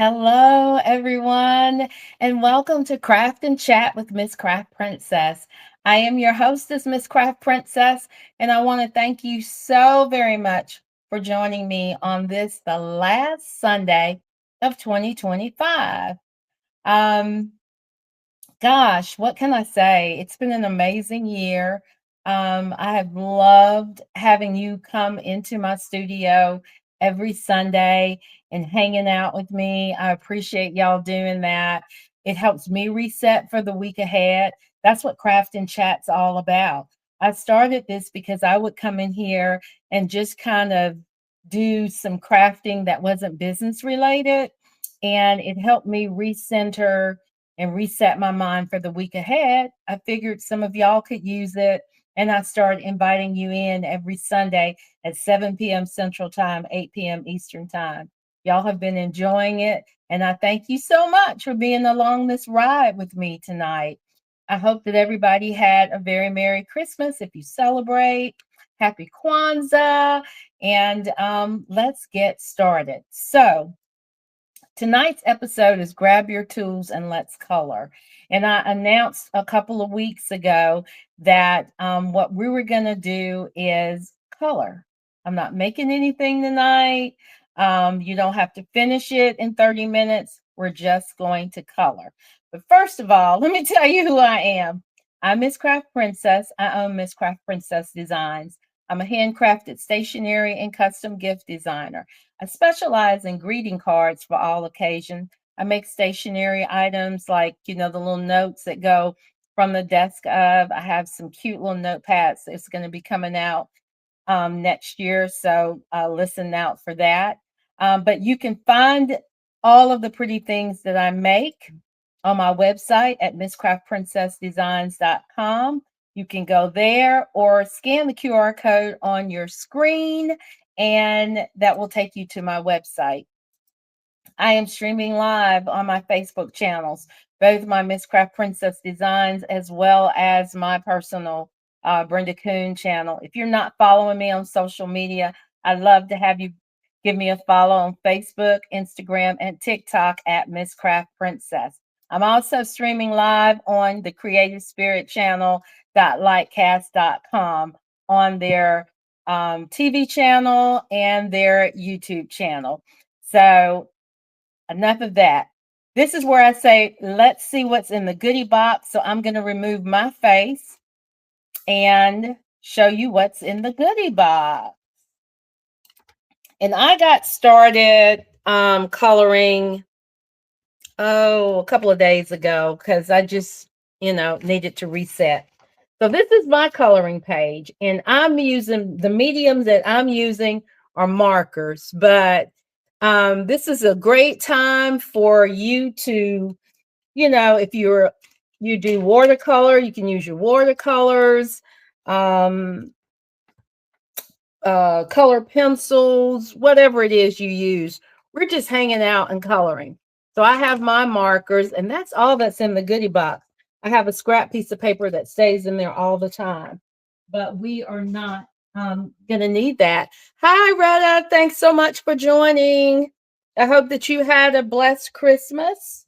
Hello, everyone, and welcome to Craft and Chat with Miss Craft Princess. I am your hostess, Miss Craft Princess, and I want to thank you so very much for joining me on the last Sunday of 2025. Um, Gosh, what can I say? It's been an amazing year. I have loved having you come into my studio every Sunday and hanging out with me. I appreciate y'all doing that. It helps me reset for the week ahead. That's what Craft and Chat's all about. I started this because I would come in here and just kind of do some crafting that wasn't business related, and it helped me recenter and reset my mind for the week ahead. I figured some of y'all could use it. And I started inviting you in every Sunday at 7 p.m. Central Time, 8 p.m. Eastern Time. Y'all have been enjoying it. And I thank you so much for being along this ride with me tonight. I hope that everybody had a very Merry Christmas if you celebrate. Happy Kwanzaa. And let's get started. So, tonight's episode is Grab Your Tools and Let's Color. And I announced a couple of weeks ago that what we were going to do is color. I'm not making anything tonight. You don't have to finish it in 30 minutes. We're just going to color. But first of all, let me tell you who I am. I'm Miss Craft Princess. I own MsCraftPrincess Designs. I'm a handcrafted stationery and custom gift designer. I specialize in greeting cards for all occasions. I make stationery items like, the little notes that go from the desk of. I have some cute little notepads. It's going to be coming out next year, so listen out for that. But you can find all of the pretty things that I make on my website at MsCraftPrincessDesigns.com. You can go there or scan the QR code on your screen, and that will take you to my website. I am streaming live on my Facebook channels, both my Miss Craft Princess Designs as well as my personal Brenda Coon channel. If you're not following me on social media, I'd love to have you give me a follow on Facebook, Instagram, and TikTok at Miss Craft Princess. I'm also streaming live on the Creative Spirit channel .lightcast.com on their TV channel and their YouTube channel. So enough of that. This is where I say, let's see what's in the goodie box. So I'm going to remove my face and show you what's in the goodie box. And I got started coloring, a couple of days ago because I just, needed to reset. So this is my coloring page, and I'm using the mediums that I'm using are markers, but this is a great time for you to, if you do watercolor, you can use your watercolors, color pencils, whatever it is you use. We're just hanging out and coloring. So I have my markers, and that's all that's in the goodie box. I have a scrap piece of paper that stays in there all the time, but we are not going to need that. Hi, Retta. Thanks so much for joining. I hope that you had a blessed Christmas.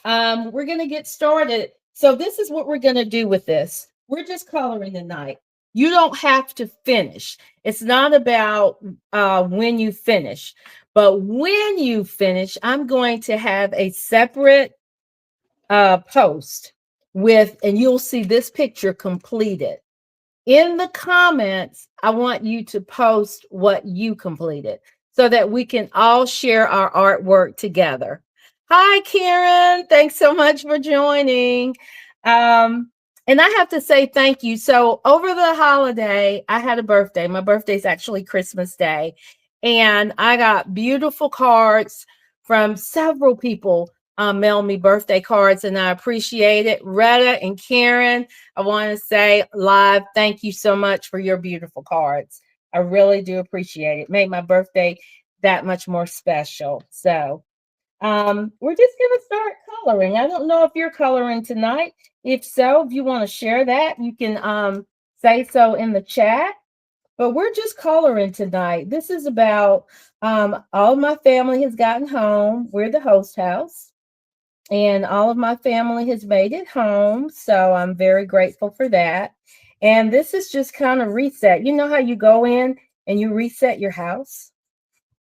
We're going to get started. So this is what we're going to do with this. We're just coloring tonight. You don't have to finish. It's not about when you finish, but when you finish, I'm going to have a separate post with, and you'll see this picture completed. In the comments, I want you to post what you completed so that we can all share our artwork together. Hi, Karen. Thanks so much for joining. And I have to say thank you. So over the holiday, I had a birthday. My birthday is actually Christmas Day. And I got beautiful cards from several people mail me birthday cards, and I appreciate it. Retta and Karen, I want to say live, thank you so much for your beautiful cards. I really do appreciate it. Made my birthday that much more special. So we're just going to start coloring. I don't know if you're coloring tonight. If so, if you want to share that, you can say so in the chat. But we're just coloring tonight. This is about All of my family has gotten home. We're the host house, and all of my family has made it home. So I'm very grateful for that. And this is just kind of reset. You know how you go in and you reset your house?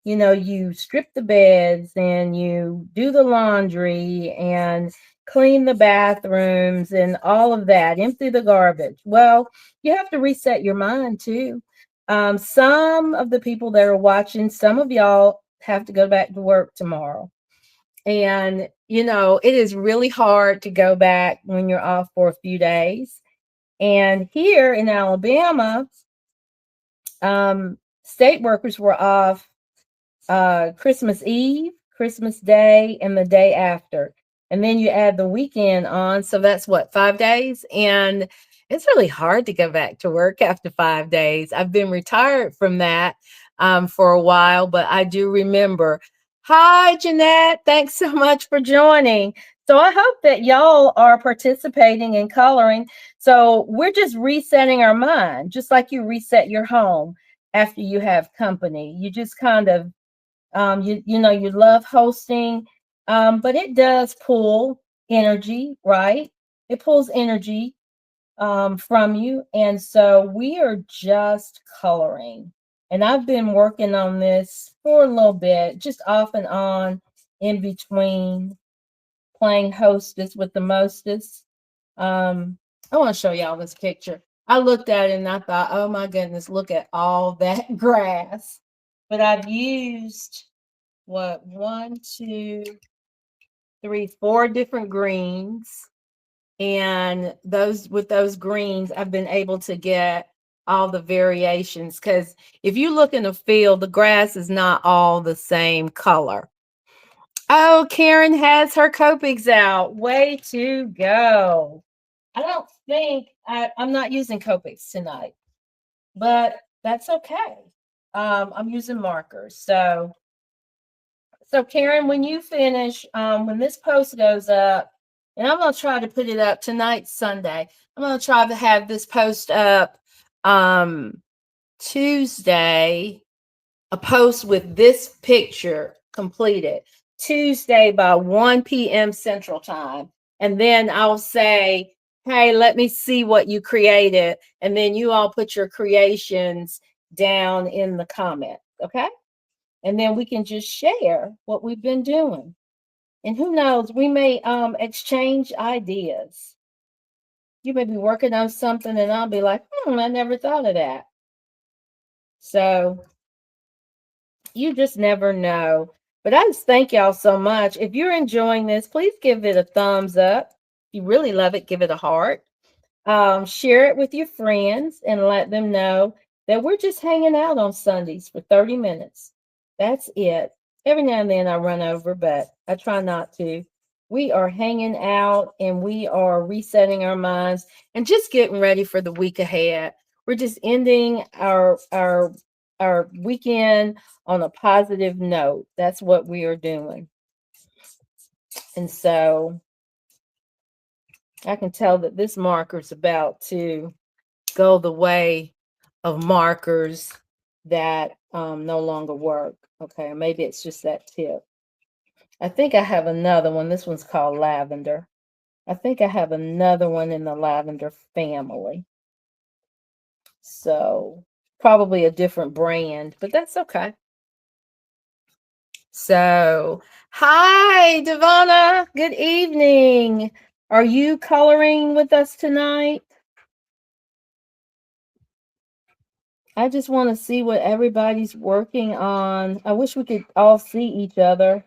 You know, you strip the beds and you do the laundry and clean the bathrooms and all of that, empty the garbage. Well, you have to reset your mind too. Some of the people that are watching, some of y'all have to go back to work tomorrow. And, you know, it is really hard to go back when you're off for a few days. And here in Alabama, state workers were off Christmas Eve, Christmas Day, and the day after. And then you add the weekend on. So that's what, 5 days? And it's really hard to go back to work after 5 days. I've been retired from that for a while, but I do remember. Hi, Jeanette. Thanks so much for joining. So I hope that y'all are participating in coloring. So we're just resetting our mind, just like you reset your home after you have company. You just kind of you know, you love hosting, but it does pull energy, right? It pulls energy from you. And so we are just coloring. And I've been working on this for a little bit, just off and on in between playing hostess with the mostest. I want to show y'all this picture. I looked at it and I thought, oh my goodness, look at all that grass. But I've used what, 4 different greens. And those greens, I've been able to get all the variations, because if you look in a field, the grass is not all the same color. Oh, Karen has her Copics out. Way to go. I don't think I'm not using Copics tonight, but that's okay. I'm using markers. So Karen, when you finish, when this post goes up, and I'm going to try to put it up tonight, Sunday. I'm going to try to have this post up Tuesday, a post with this picture completed Tuesday by 1 p.m. Central Time. And then I'll say, hey, let me see what you created. And then you all put your creations down in the comments. Okay. And then we can just share what we've been doing. And who knows, we may exchange ideas. You may be working on something and I'll be like, I never thought of that. So you just never know. But I just thank y'all so much. If you're enjoying this, please give it a thumbs up. If you really love it, give it a heart. Share it with your friends and let them know that we're just hanging out on Sundays for 30 minutes. That's it. Every now and then I run over, but I try not to. We are hanging out and we are resetting our minds and just getting ready for the week ahead. We're just ending our weekend on a positive note. That's what we are doing. And so I can tell that this marker is about to go the way of markers that no longer work. Okay, maybe it's just that tip. I think I have another one. This one's called lavender. I think I have another one in the lavender family. So probably a different brand, but that's okay. So, hi, Devonna. Good evening. Are you coloring with us tonight? I just want to see what everybody's working on. I wish we could all see each other.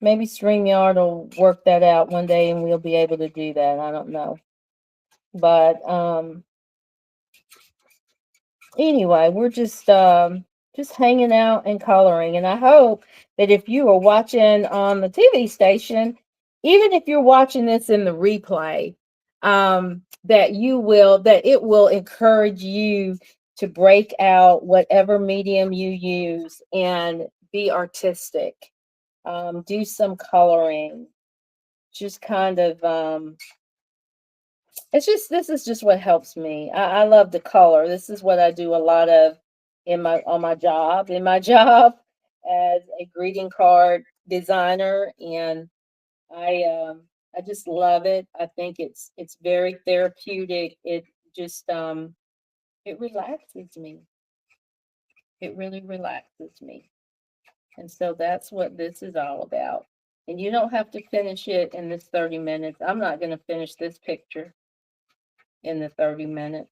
Maybe StreamYard will work that out one day and we'll be able to do that. I don't know. But anyway, we're just hanging out and coloring. And I hope that if you are watching on the TV station, even if you're watching this in the replay, that it will encourage you to break out whatever medium you use and be artistic. Do some coloring. Just kind of this is just what helps me. I love the color. This is what I do a lot of on my job, as a greeting card designer, and I just love it. I think it's very therapeutic. It just it relaxes me. It really relaxes me. And so that's what this is all about. And you don't have to finish it in this 30 minutes. I'm not going to finish this picture in the 30 minutes,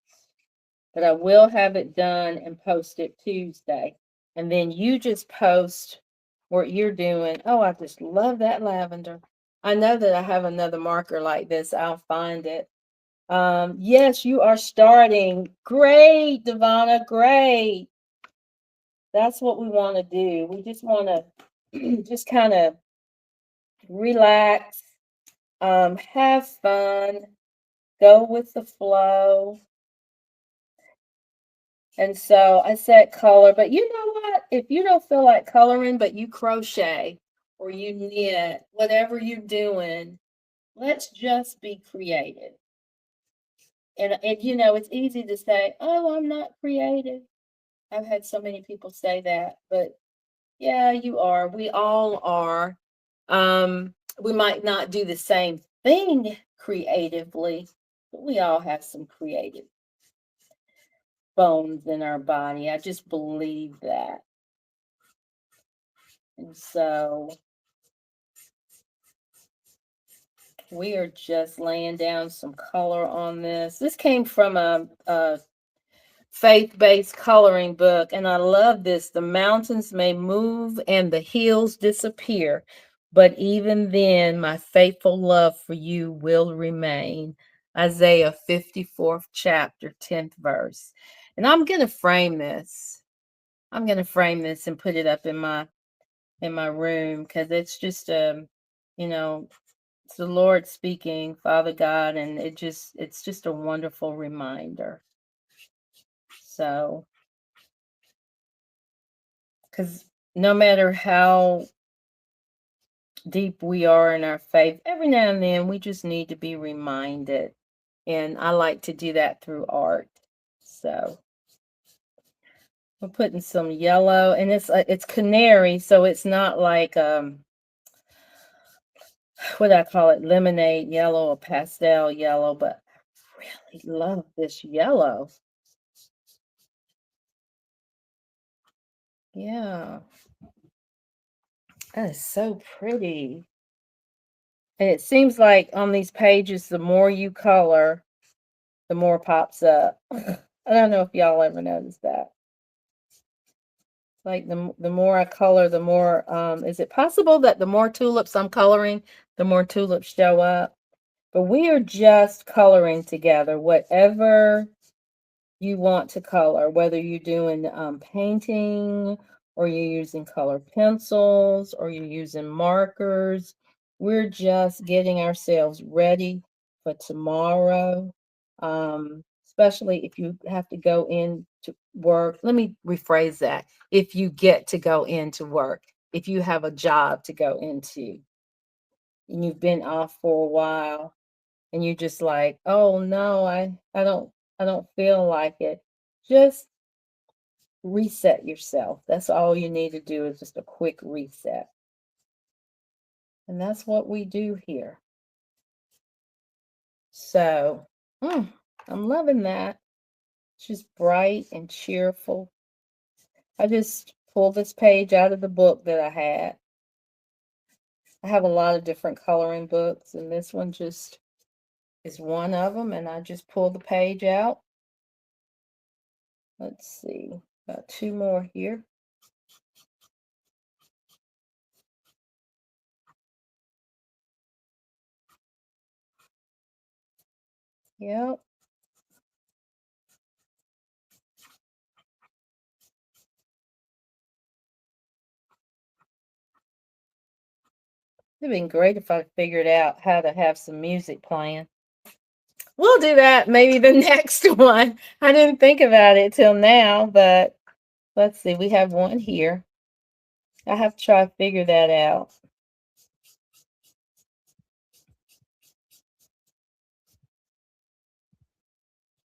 but I will have it done and post it Tuesday. And then you just post what you're doing. Oh, I just love that lavender. I know that I have another marker like this. I'll find it. Yes, you are starting. Great, Devonna. Great. That's what we want to do. We just want to just kind of relax, have fun, go with the flow. And so I said color, but you know what? If you don't feel like coloring, but you crochet or you knit, whatever you're doing, let's just be creative. And you know, it's easy to say, "Oh, I'm not creative." I've had so many people say that, but yeah, you are. We all are. We might not do the same thing creatively, but we all have some creative bones in our body. I just believe that. And so we are just laying down some color on this. This came from a faith-based coloring book, and I love this. The mountains may move and the hills disappear, but even then my faithful love for you will remain. Isaiah 54th chapter, 10th verse. And I'm going to frame this. I'm going to frame this and put it up in my room, because it's just you know, it's the Lord speaking, Father God, and it's just a wonderful reminder. So, because no matter how deep we are in our faith, every now and then we just need to be reminded. And I like to do that through art. So we're putting some yellow, and it's canary, so it's not like what I call it, lemonade yellow or pastel yellow, but I really love this yellow. Yeah, that is so pretty. And it seems like on these pages, the more you color, the more pops up. I don't know if y'all ever noticed that. Like the more I color, the more is it possible that the more tulips I'm coloring, the more tulips show up? But we are just coloring together, whatever you want to color, whether you're doing painting or you're using color pencils or you're using markers. We're just getting ourselves ready for tomorrow. Especially if you have to go into work. Let me rephrase that. If you get to go into work, if you have a job to go into and you've been off for a while, and you're just like, "Oh no, I don't feel like it." Just reset yourself. That's all you need to do, is just a quick reset. And that's what we do here. So, I'm loving that. It's just bright and cheerful. I just pulled this page out of the book that I had. I have a lot of different coloring books, and this one just is one of them, and I just pulled the page out. Let's see, got two more here. Yep. It'd been great if I figured out how to have some music playing. We'll do that maybe the next one. I didn't think about it till now, but let's see. We have one here. I have to try to figure that out.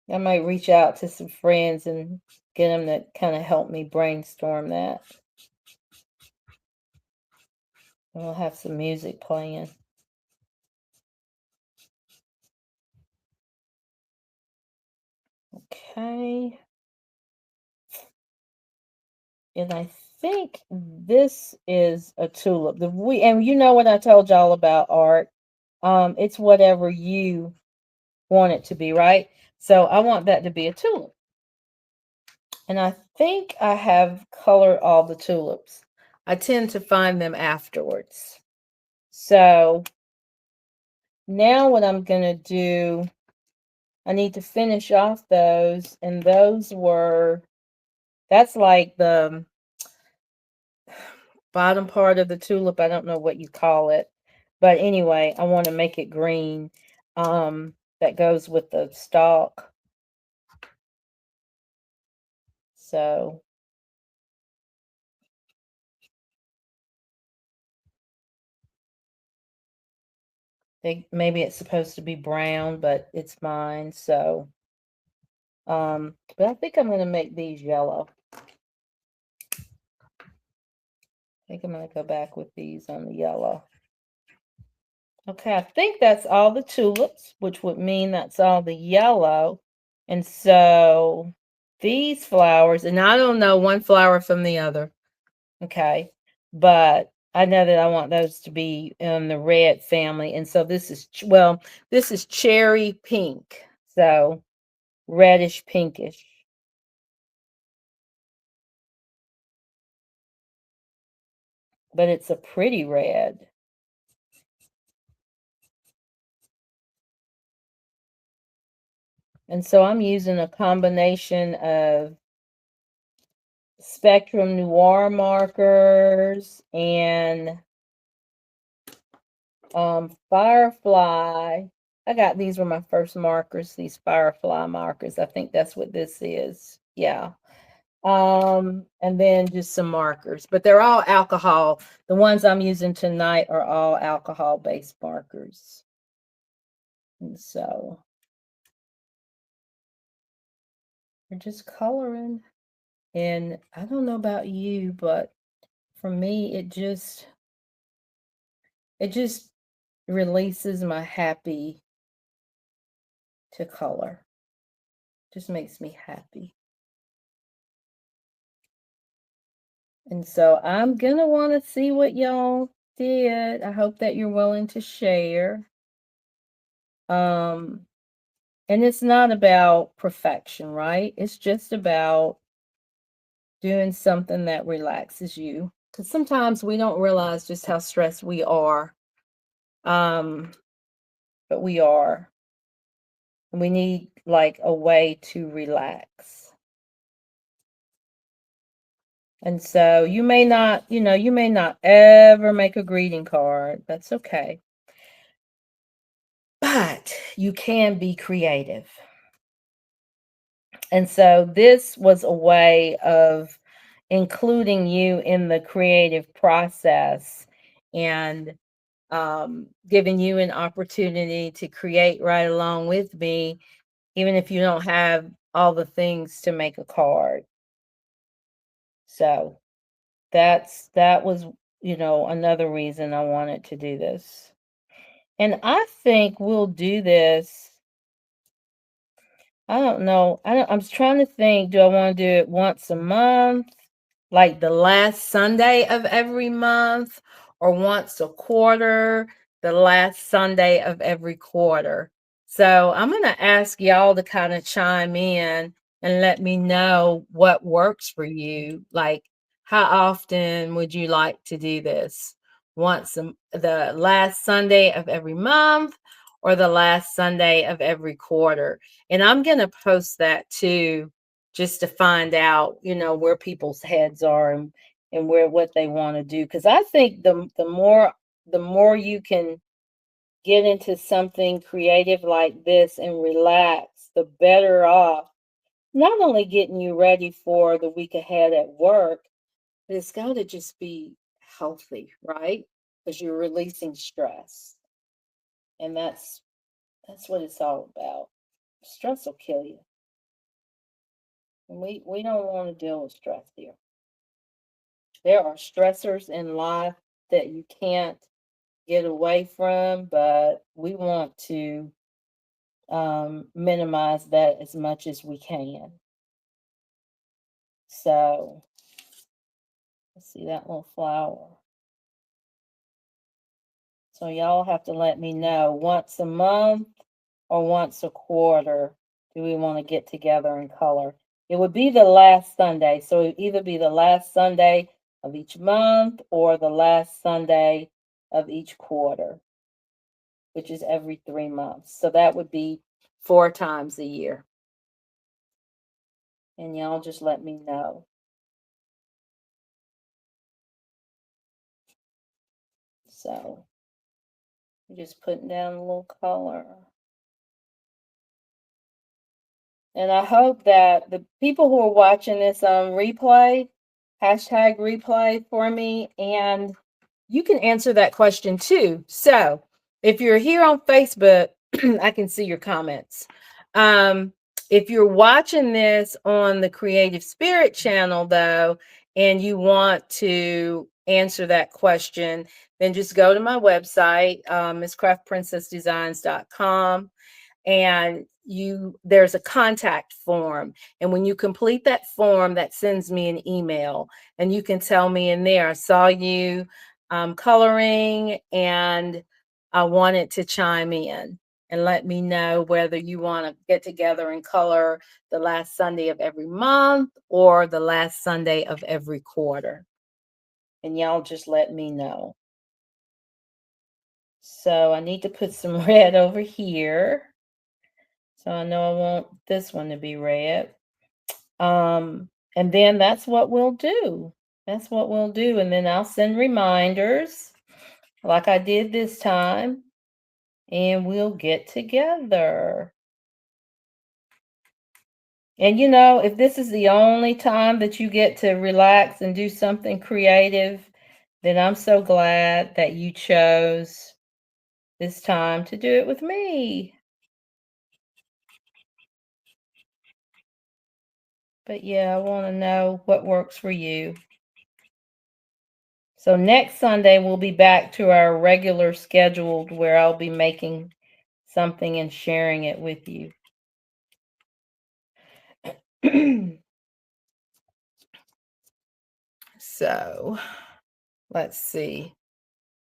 I might reach out to some friends and get them to kind of help me brainstorm that. And we'll have some music playing. Okay. And I think this is a tulip. And you know what I told y'all about art. It's whatever you want it to be, right? So I want that to be a tulip. And I think I have colored all the tulips. I tend to find them afterwards. So now what I'm going to do, I need to finish off those. And that's like the bottom part of the tulip. I don't know what you call it. But anyway, I want to make it green. That goes with the stalk. So maybe it's supposed to be brown, but it's mine. So, but I think I'm going to make these yellow. I think I'm going to go back with these on the yellow. Okay, I think that's all the tulips, which would mean that's all the yellow. And so these flowers, and I don't know one flower from the other. Okay, but I know that I want those to be in the red family. And so this is, well, this is cherry pink. So reddish pinkish. But it's a pretty red. And so I'm using a combination of Spectrum Noir markers and Firefly. I got these were my first markers, these Firefly markers. I think that's what this is. Yeah. And then just some markers, but they're all alcohol. The ones I'm using tonight are all alcohol-based markers. And so we're just coloring. And I don't know about you, but for me, it just releases my happy to color. Just makes me happy. And so I'm gonna want to see what y'all did. I hope that you're willing to share. Um, and it's not about perfection, right? It's just about doing something that relaxes you. Because sometimes we don't realize just how stressed we are. But we are. We need like a way to relax. And so you may not, you may not ever make a greeting card. That's okay. But you can be creative. And so this was a way of including you in the creative process and giving you an opportunity to create right along with me, even if you don't have all the things to make a card. So that was, another reason I wanted to do this. And I think we'll do this. I don't know. I'm trying to think, do I want to do it once a month, like the last Sunday of every month, or once a quarter, the last Sunday of every quarter? So I'm going to ask y'all to kind of chime in and let me know what works for you. Like, how often would you like to do this? The last Sunday of every month or the last Sunday of every quarter? And I'm going to post that too, just to find out, where people's heads are and what they want to do. Because I think the more you can get into something creative like this and relax, the better off. Not only getting you ready for the week ahead at work, but it's got to just be healthy, right? Because you're releasing stress, and that's what it's all about. Stress will kill you. We don't want to deal with stress here. There are stressors in life that you can't get away from, but we want to minimize that as much as we can. So let's see that little flower. So y'all have to let me know once a month or once a quarter do we want to get together and color. It would be the last Sunday. So it would either be the last Sunday of each month or the last Sunday of each quarter, which is every 3 months. So that would be 4 times a year. And y'all just let me know. So I'm just putting down a little color. And I hope that the people who are watching this on replay, hashtag replay for me, and you can answer that question too. So if you're here on Facebook, I can see your comments. If you're watching this on the Creative Spirit channel, though, and you want to answer that question, then just go to my website, MsCraftPrincessDesigns.com, and there's a contact form, and when you complete that form, that sends me an email, and you can tell me in there, I saw you coloring and I wanted to chime in, and let me know whether you want to get together and color the last Sunday of every month or the last Sunday of every quarter, and y'all just let me know. So I need to put some red over here. So I know I want this one to be red. And then that's what we'll do. That's what we'll do. And then I'll send reminders like I did this time, and we'll get together. And if this is the only time that you get to relax and do something creative, then I'm so glad that you chose this time to do it with me. But yeah, I want to know what works for you. So next Sunday, we'll be back to our regular scheduled where I'll be making something and sharing it with you. So let's see.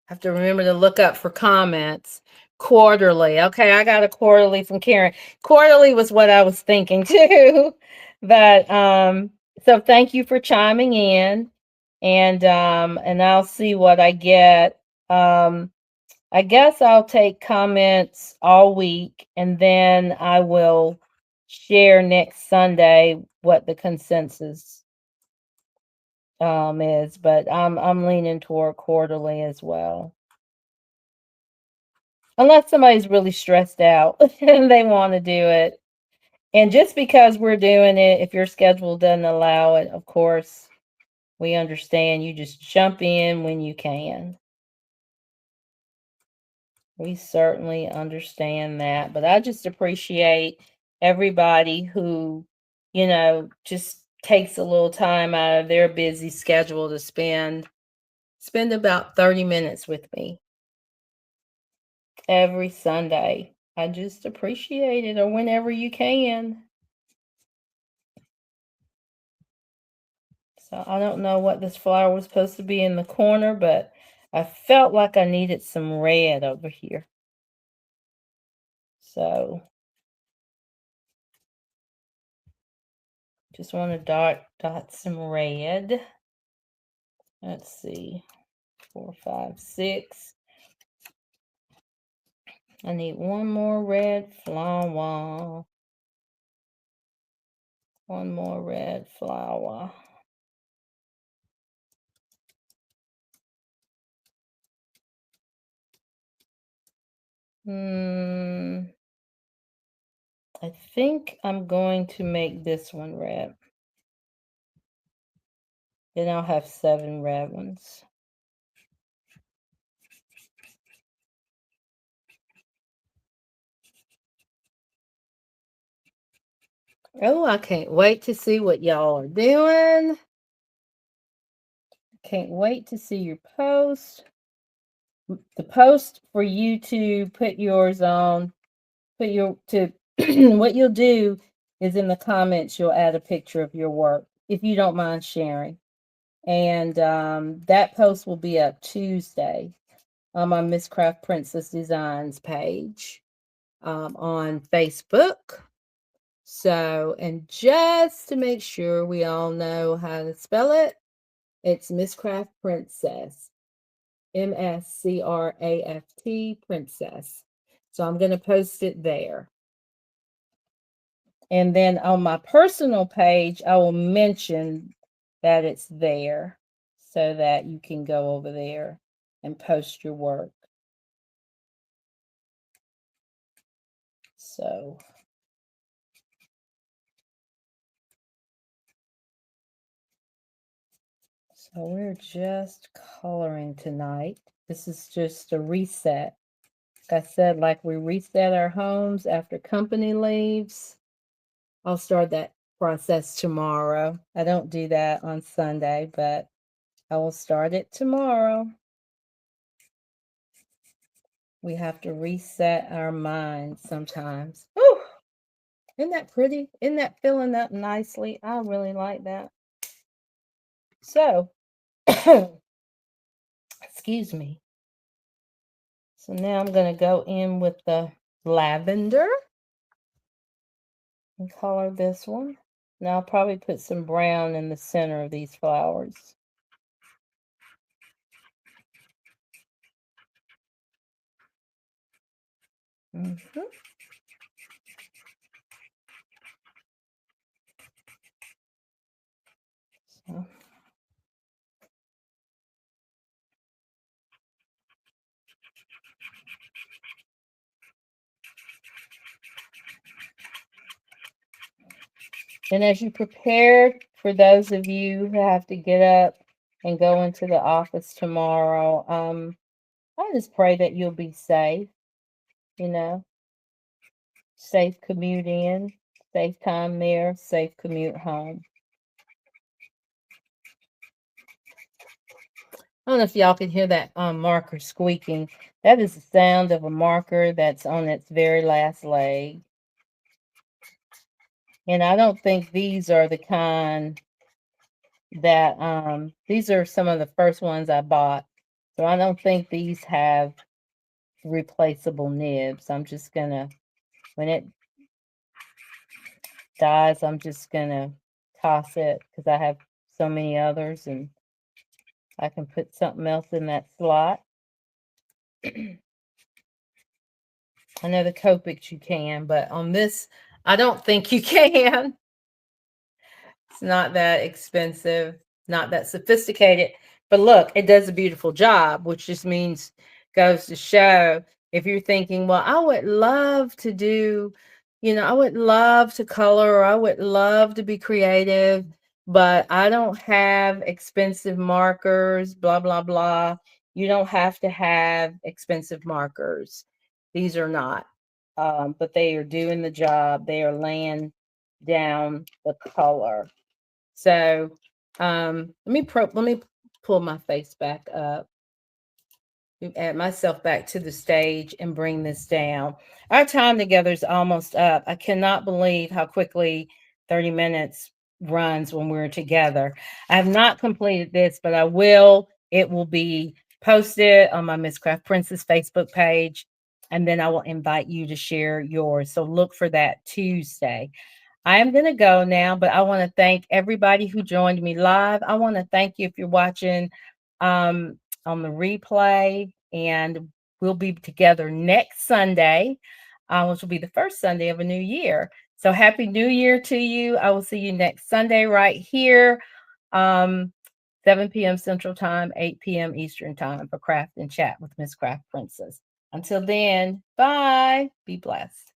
I have to remember to look up for comments. Quarterly. Okay, I got a quarterly from Karen. Quarterly was what I was thinking too. But so thank you for chiming in, and I'll see what I get. I guess I'll take comments all week, and then I will share next Sunday what the consensus is, but I'm leaning toward quarterly as well. Unless somebody's really stressed out and they want to do it. And just because we're doing it, if your schedule doesn't allow it, of course, we understand. You just jump in when you can. We certainly understand that, but I just appreciate everybody who, just takes a little time out of their busy schedule to spend about 30 minutes with me every Sunday. I just appreciate it, or whenever you can. So I don't know what this flower was supposed to be in the corner, but I felt like I needed some red over here. So just want to dot some red. Let's see, 4, 5, 6. I need one more red flower. One more red flower. I think I'm going to make this one red. Then I'll have 7 red ones. Oh, I can't wait to see what y'all are doing. Can't wait to see your post. The post for you to put yours on, put your to what you'll do is in the comments you'll add a picture of your work if you don't mind sharing. And that post will be up Tuesday on my MsCraftPrincess Designs page on Facebook. So, and just to make sure we all know how to spell it, it's MsCraftPrincess, MsCraft Princess. So I'm going to post it there. And then on my personal page, I will mention that it's there so that you can go over there and post your work. So we're just coloring tonight. This is just a reset. Like I said, like we reset our homes after company leaves. I'll start that process tomorrow. I don't do that on Sunday, but I will start it tomorrow. We have to reset our minds sometimes. Whew! Isn't that pretty? Isn't that filling up nicely? I really like that. So, excuse me. So now I'm going to go in with the lavender and color this one. Now I'll probably put some brown in the center of these flowers. Mm-hmm. So. And as you prepare, for those of you who have to get up and go into the office tomorrow, I just pray that you'll be safe, you know, safe commute in, safe time there, safe commute home. I don't know if y'all can hear that marker squeaking. That is the sound of a marker that's on its very last leg. And I don't think these are the kind that, these are some of the first ones I bought. So I don't think these have replaceable nibs. I'm just gonna, when it dies, I'm just gonna toss it because I have so many others and I can put something else in that slot. I know the Copics you can, but on this, I don't think you can. It's not that expensive, not that sophisticated. But look, it does a beautiful job, which just means goes to show if you're thinking, well, I would love to do, I would love to color or I would love to be creative, but I don't have expensive markers, blah, blah, blah. You don't have to have expensive markers. These are not, but they are doing the job. They are laying down the color. So let me pull my face back up, add myself back to the stage and bring this down. Our time together is almost up. I cannot believe how quickly 30 minutes runs when we're together. I have not completed this, but I will. It will be posted on my MsCraftPrincess Facebook page, and then I will invite you to share yours. So look for that Tuesday. I am going to go now, but I want to thank everybody who joined me live. I want to thank you if you're watching on the replay, and we'll be together next Sunday, which will be the first Sunday of a new year. So happy New Year to you. I will see you next Sunday right here, 7 p.m. Central Time, 8 p.m. Eastern Time for Craft and Chat with Miss Craft Princess. Until then, bye. Be blessed.